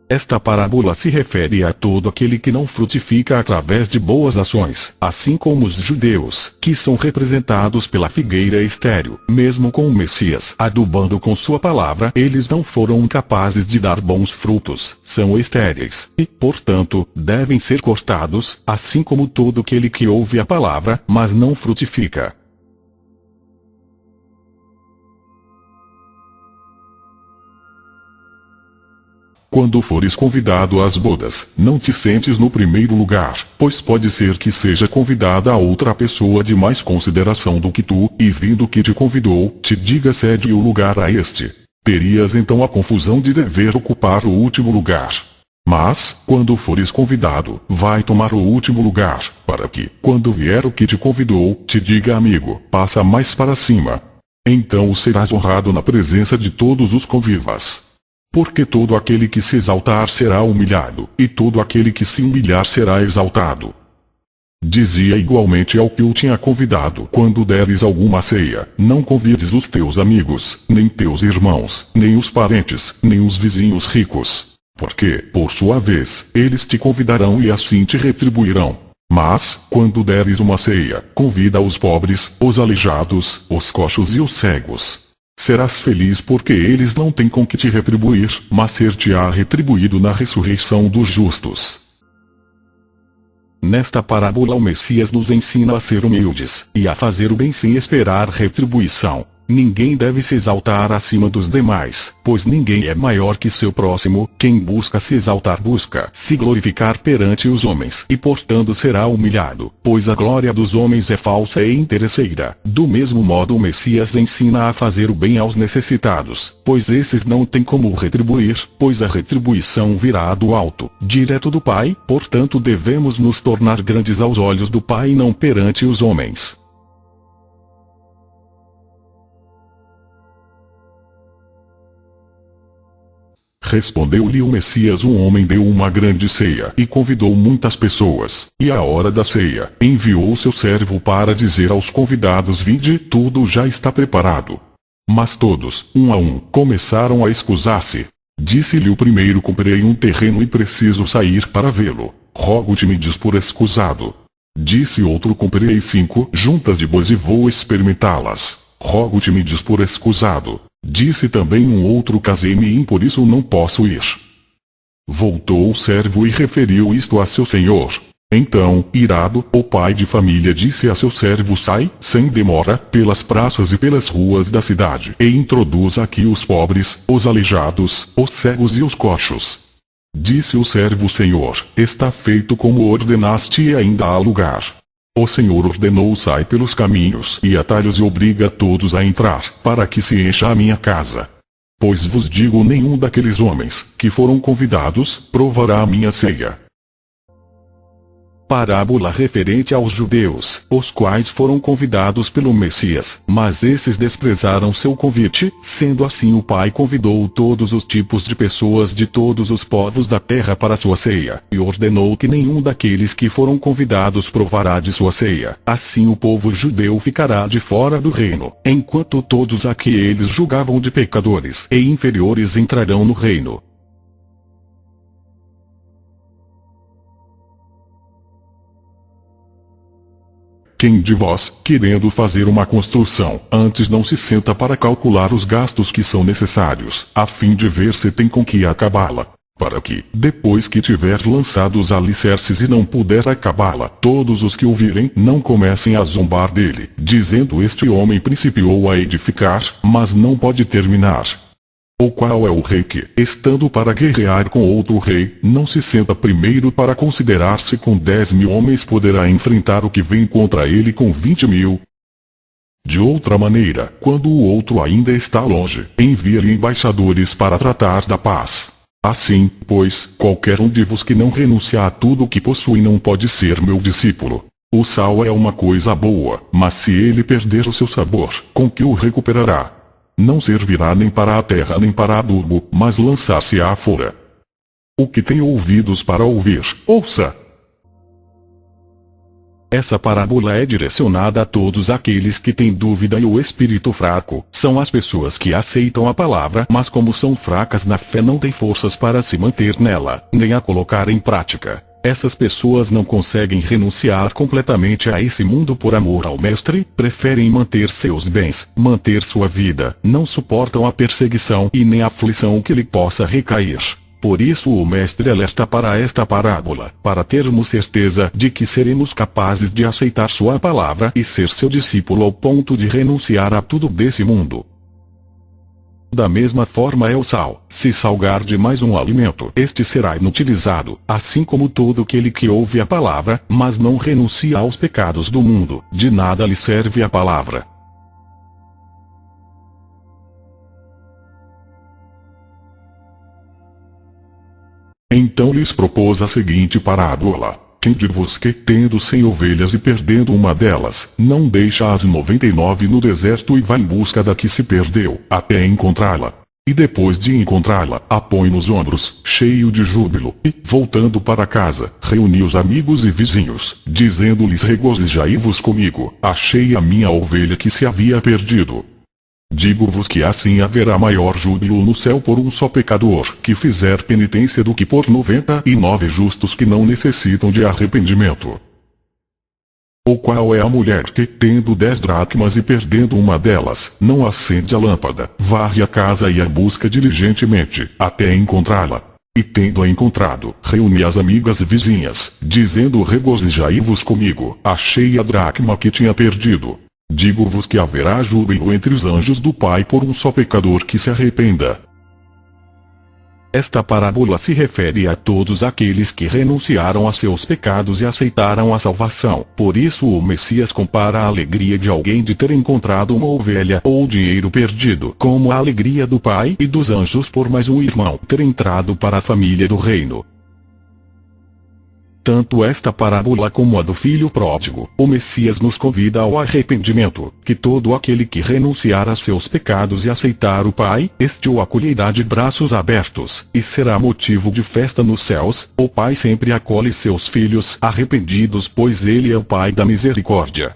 S2: Esta parábola se refere a todo aquele que não frutifica através de boas ações, assim como os judeus, que são representados pela figueira estéril. Mesmo com o Messias adubando com sua palavra, eles não foram capazes de dar bons frutos, são estéreis, e, portanto, devem ser cortados, assim como todo aquele que ouve a palavra, mas não frutifica.
S1: Quando fores convidado às bodas, não te sentes no primeiro lugar, pois pode ser que seja convidada a outra pessoa de mais consideração do que tu, e vindo que te convidou, te diga: cede o lugar a este. Terias então a confusão de dever ocupar o último lugar. Mas, quando fores convidado, vai tomar o último lugar, para que, quando vier o que te convidou, te diga: amigo, passa mais para cima. Então serás honrado na presença de todos os convivas. Porque todo aquele que se exaltar será humilhado, e todo aquele que se humilhar será exaltado. Dizia igualmente ao que o tinha convidado: quando deres alguma ceia, não convides os teus amigos, nem teus irmãos, nem os parentes, nem os vizinhos ricos. Porque, por sua vez, eles te convidarão e assim te retribuirão. Mas, quando deres uma ceia, convida os pobres, os aleijados, os coxos e os cegos. Serás feliz, porque eles não têm com que te retribuir, mas ser-te-á retribuído na ressurreição dos justos.
S2: Nesta parábola o Messias nos ensina a ser humildes, e a fazer o bem sem esperar retribuição. Ninguém deve se exaltar acima dos demais, pois ninguém é maior que seu próximo. Quem busca se exaltar busca se glorificar perante os homens, e portanto será humilhado, pois a glória dos homens é falsa e interesseira. Do mesmo modo o Messias ensina a fazer o bem aos necessitados, pois esses não têm como retribuir, pois a retribuição virá do alto, direto do Pai. Portanto devemos nos tornar grandes aos olhos do Pai e não perante os homens.
S1: Respondeu-lhe o Messias: um homem deu uma grande ceia e convidou muitas pessoas, e à hora da ceia, enviou seu servo para dizer aos convidados: vinde, tudo já está preparado. Mas todos, um a um, começaram a escusar-se. Disse-lhe o primeiro: comprei um terreno e preciso sair para vê-lo. Rogo-te, me diz por escusado. Disse outro: comprei 5 juntas de bois e vou experimentá-las. Rogo-te, me diz por escusado. Disse também um outro: casei-me e por isso não posso ir. Voltou o servo e referiu isto a seu senhor. Então, irado, o pai de família disse a seu servo: sai, sem demora, pelas praças e pelas ruas da cidade, e introduz aqui os pobres, os aleijados, os cegos e os coxos. Disse o servo: Senhor, está feito como ordenaste e ainda há lugar. O Senhor ordenou: sai pelos caminhos e atalhos e obriga todos a entrar, para que se encha a minha casa. Pois vos digo, nenhum daqueles homens, que foram convidados, provará a minha ceia.
S2: Parábola referente aos judeus, os quais foram convidados pelo Messias, mas esses desprezaram seu convite. Sendo assim, o Pai convidou todos os tipos de pessoas de todos os povos da terra para sua ceia, e ordenou que nenhum daqueles que foram convidados provará de sua ceia. Assim o povo judeu ficará de fora do reino, enquanto todos a que eles julgavam de pecadores e inferiores entrarão no reino.
S1: Quem de vós, querendo fazer uma construção, antes não se senta para calcular os gastos que são necessários, a fim de ver se tem com que acabá-la? Para que, depois que tiver lançado os alicerces e não puder acabá-la, todos os que o virem não comecem a zombar dele, dizendo: este homem principiou a edificar, mas não pode terminar. Ou qual é o rei que, estando para guerrear com outro rei, não se senta primeiro para considerar se com 10.000 homens poderá enfrentar o que vem contra ele com 20.000? De outra maneira, quando o outro ainda está longe, envia-lhe embaixadores para tratar da paz. Assim, pois, qualquer um de vos que não renuncia a tudo o que possui não pode ser meu discípulo. O sal é uma coisa boa, mas se ele perder o seu sabor, com que o recuperará? Não servirá nem para a terra nem para adubo, mas lançar-se-á fora. O que tem ouvidos para ouvir, ouça.
S2: Essa parábola é direcionada a todos aqueles que têm dúvida e o espírito fraco. São as pessoas que aceitam a palavra, mas como são fracas na fé não têm forças para se manter nela, nem a colocar em prática. Essas pessoas não conseguem renunciar completamente a esse mundo por amor ao Mestre, preferem manter seus bens, manter sua vida, não suportam a perseguição e nem a aflição que lhe possa recair. Por isso o Mestre alerta para esta parábola, para termos certeza de que seremos capazes de aceitar sua palavra e ser seu discípulo ao ponto de renunciar a tudo desse mundo. Da mesma forma é o sal. Se salgar demais um alimento, este será inutilizado, assim como todo aquele que ouve a palavra, mas não renuncia aos pecados do mundo, de nada lhe serve a palavra.
S1: Então lhes propôs a seguinte parábola: quem de vos que, tendo 100 ovelhas e perdendo uma delas, não deixa as 99 no deserto e vai em busca da que se perdeu, até encontrá-la? E depois de encontrá-la, a põe nos ombros, cheio de júbilo, e, voltando para casa, reúne os amigos e vizinhos, dizendo-lhes: regozijai-vos comigo, achei a minha ovelha que se havia perdido. Digo-vos que assim haverá maior júbilo no céu por um só pecador que fizer penitência do que por 99 justos que não necessitam de arrependimento. Ou qual é a mulher que, tendo 10 dracmas e perdendo uma delas, não acende a lâmpada, varre a casa e a busca diligentemente, até encontrá-la? E tendo-a encontrado, reúne as amigas e vizinhas, dizendo: regozijai-vos comigo, achei a dracma que tinha perdido. Digo-vos que haverá júbilo entre os anjos do Pai por um só pecador que se arrependa.
S2: Esta parábola se refere a todos aqueles que renunciaram a seus pecados e aceitaram a salvação. Por isso o Messias compara a alegria de alguém de ter encontrado uma ovelha ou dinheiro perdido, como a alegria do Pai e dos anjos por mais um irmão ter entrado para a família do reino. Tanto esta parábola como a do filho pródigo, o Messias nos convida ao arrependimento, que todo aquele que renunciar a seus pecados e aceitar o Pai, este o acolherá de braços abertos, e será motivo de festa nos céus. O Pai sempre acolhe seus filhos arrependidos, pois Ele é o Pai da misericórdia.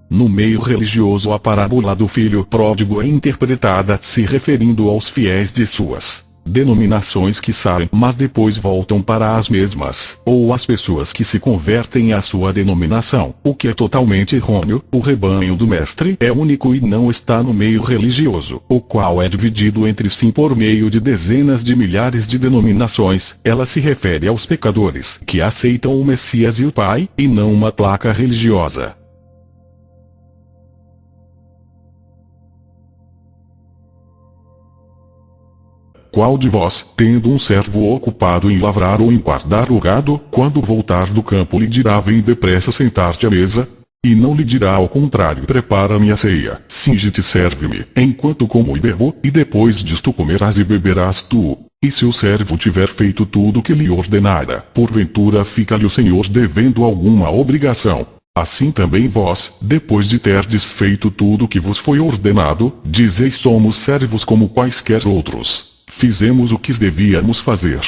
S2: No meio religioso, a parábola do filho pródigo é interpretada se referindo aos fiéis de suas denominações que saem, mas depois voltam para as mesmas, ou as pessoas que se convertem à sua denominação, o que é totalmente errôneo. O rebanho do Mestre é único e não está no meio religioso, o qual é dividido entre si por meio de dezenas de milhares de denominações. Ela se refere aos pecadores que aceitam o Messias e o Pai, e não uma placa religiosa.
S1: Qual de vós, tendo um servo ocupado em lavrar ou em guardar o gado, quando voltar do campo lhe dirá: vem depressa sentar-te à mesa? E não lhe dirá ao contrário: prepara-me a ceia, cinge-te e serve-me, enquanto como e bebo, e depois disto comerás e beberás tu? E se o servo tiver feito tudo o que lhe ordenara, porventura fica-lhe o Senhor devendo alguma obrigação? Assim também vós, depois de terdes feito tudo o que vos foi ordenado, dizeis: somos servos como quaisquer outros. Fizemos o que devíamos fazer.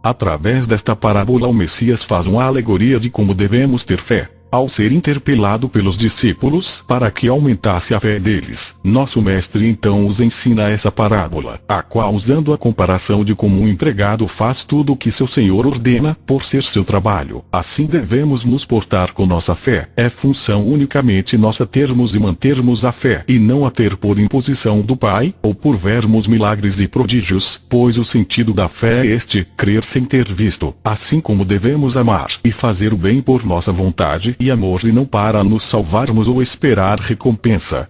S2: Através desta parábola o Messias faz uma alegoria de como devemos ter fé. Ao ser interpelado pelos discípulos para que aumentasse a fé deles, nosso mestre então os ensina essa parábola, a qual, usando a comparação de como um empregado faz tudo o que seu senhor ordena, por ser seu trabalho, assim devemos nos portar com nossa fé. É função unicamente nossa termos e mantermos a fé, e não a ter por imposição do Pai, ou por vermos milagres e prodígios, pois o sentido da fé é este: crer sem ter visto, assim como devemos amar e fazer o bem por nossa vontade e amor, e não para nos salvarmos ou esperar recompensa.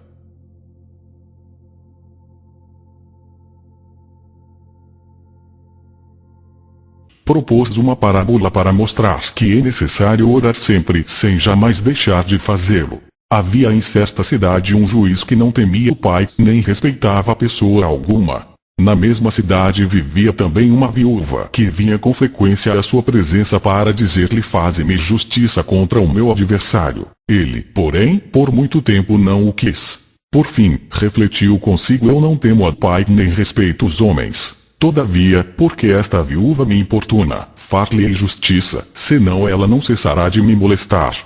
S1: Propôs uma parábola para mostrar que é necessário orar sempre, sem jamais deixar de fazê-lo. Havia em certa cidade um juiz que não temia o Pai, nem respeitava pessoa alguma. Na mesma cidade vivia também uma viúva que vinha com frequência à sua presença para dizer-lhe: faze-me justiça contra o meu adversário. Ele, porém, por muito tempo não o quis. Por fim, refletiu consigo: eu não temo ao Pai nem respeito os homens. Todavia, porque esta viúva me importuna, far-lhe-ei justiça, senão ela não cessará de me molestar.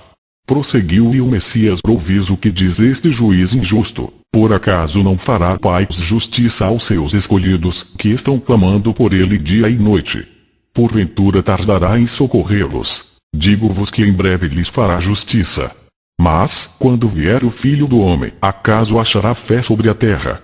S1: Prosseguiu, e o Messias: ouvis o que diz este juiz injusto. Por acaso não fará o Pai justiça aos seus escolhidos, que estão clamando por ele dia e noite? Porventura tardará em socorrê-los? Digo-vos que em breve lhes fará justiça. Mas, quando vier o Filho do Homem, acaso achará fé sobre a terra?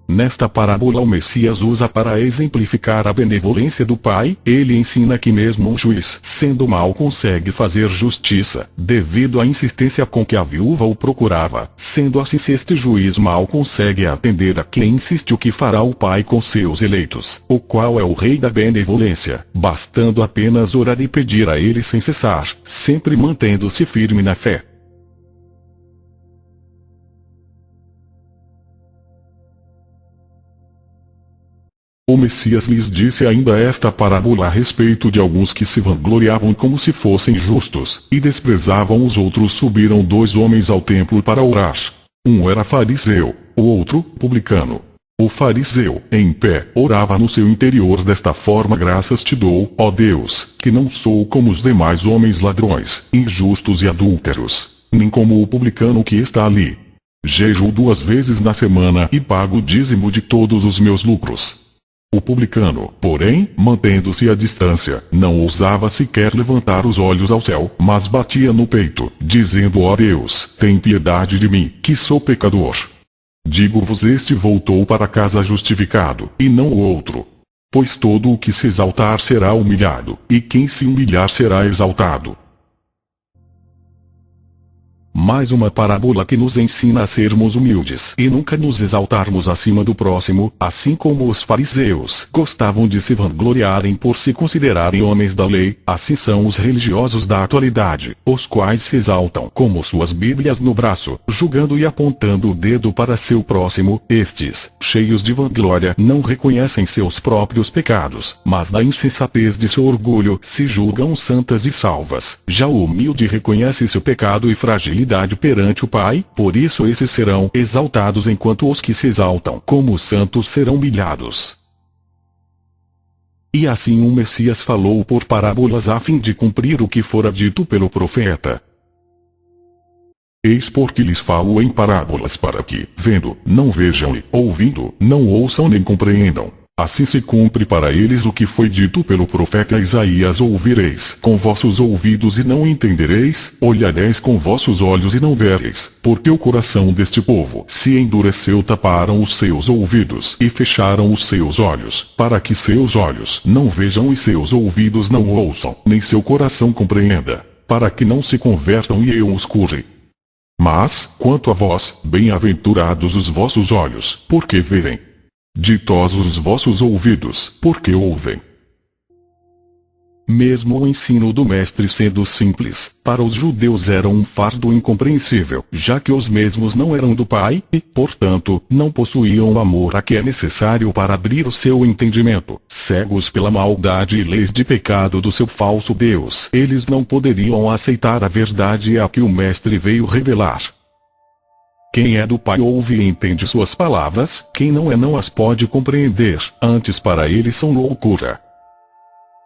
S2: Nesta parábola o Messias usa para exemplificar a benevolência do Pai. Ele ensina que mesmo um juiz, sendo mau, consegue fazer justiça, devido à insistência com que a viúva o procurava. Sendo assim, se este juiz mau consegue atender a quem insiste, o que fará o Pai com seus eleitos, o qual é o Rei da benevolência, bastando apenas orar e pedir a ele sem cessar, sempre mantendo-se firme na fé.
S1: O Messias lhes disse ainda esta parábola a respeito de alguns que se vangloriavam como se fossem justos, e desprezavam os outros. Subiram 2 homens ao templo para orar. Um era fariseu, o outro, publicano. O fariseu, em pé, orava no seu interior desta forma: graças te dou, ó Deus, que não sou como os demais homens ladrões, injustos e adúlteros, nem como o publicano que está ali. Jejuo 2 vezes na semana e pago o dízimo de todos os meus lucros. O publicano, porém, mantendo-se à distância, não ousava sequer levantar os olhos ao céu, mas batia no peito, dizendo: ó Deus, tem piedade de mim, que sou pecador. Digo-vos, este voltou para casa justificado, e não o outro. Pois todo o que se exaltar será humilhado, e quem se humilhar será exaltado.
S2: Mais uma parábola que nos ensina a sermos humildes e nunca nos exaltarmos acima do próximo, assim como os fariseus gostavam de se vangloriarem por se considerarem homens da lei. Assim são os religiosos da atualidade, os quais se exaltam como suas bíblias no braço, julgando e apontando o dedo para seu próximo. Estes, cheios de vanglória, não reconhecem seus próprios pecados, mas na insensatez de seu orgulho se julgam santas e salvas. Já o humilde reconhece seu pecado e fragilidade perante o Pai, por isso esses serão exaltados, enquanto os que se exaltam como santos serão humilhados. E assim o Messias falou por parábolas a fim de cumprir o que fora dito pelo profeta.
S1: Eis porque lhes falo em parábolas, para que, vendo, não vejam, e, ouvindo, não ouçam nem compreendam. Assim se cumpre para eles o que foi dito pelo profeta Isaías: ouvireis com vossos ouvidos e não entendereis, olhareis com vossos olhos e não vereis, porque o coração deste povo se endureceu, taparam os seus ouvidos e fecharam os seus olhos, para que seus olhos não vejam e seus ouvidos não ouçam, nem seu coração compreenda, para que não se convertam e eu os cure. Mas, quanto a vós, bem-aventurados os vossos olhos, porque verem. Ditosos os vossos ouvidos, porque ouvem.
S2: Mesmo o ensino do mestre, sendo simples, para os judeus era um fardo incompreensível, já que os mesmos não eram do Pai, e, portanto, não possuíam o amor a que é necessário para abrir o seu entendimento. Cegos pela maldade e leis de pecado do seu falso Deus, eles não poderiam aceitar a verdade a que o mestre veio revelar. Quem é do Pai ouve e entende suas palavras, quem não é não as pode compreender, antes para ele são loucura.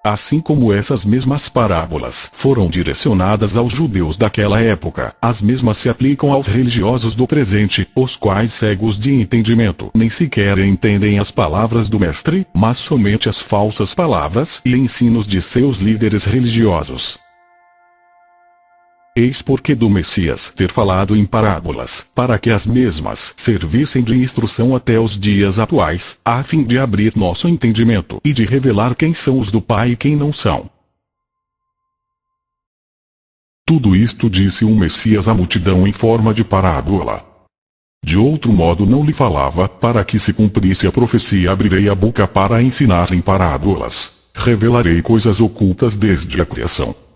S2: Assim como essas mesmas parábolas foram direcionadas aos judeus daquela época, as mesmas se aplicam aos religiosos do presente, os quais cegos de entendimento nem sequer entendem as palavras do Mestre, mas somente as falsas palavras e ensinos de seus líderes religiosos. Eis porque do Messias ter falado em parábolas, para que as mesmas servissem de instrução até os dias atuais, a fim de abrir nosso entendimento e de revelar quem são os do Pai e quem não são.
S1: Tudo isto disse o Messias à multidão em forma de parábola. De outro modo não lhe falava, para que se cumprisse a profecia: abrirei a boca para ensinar em parábolas, revelarei coisas ocultas desde a criação.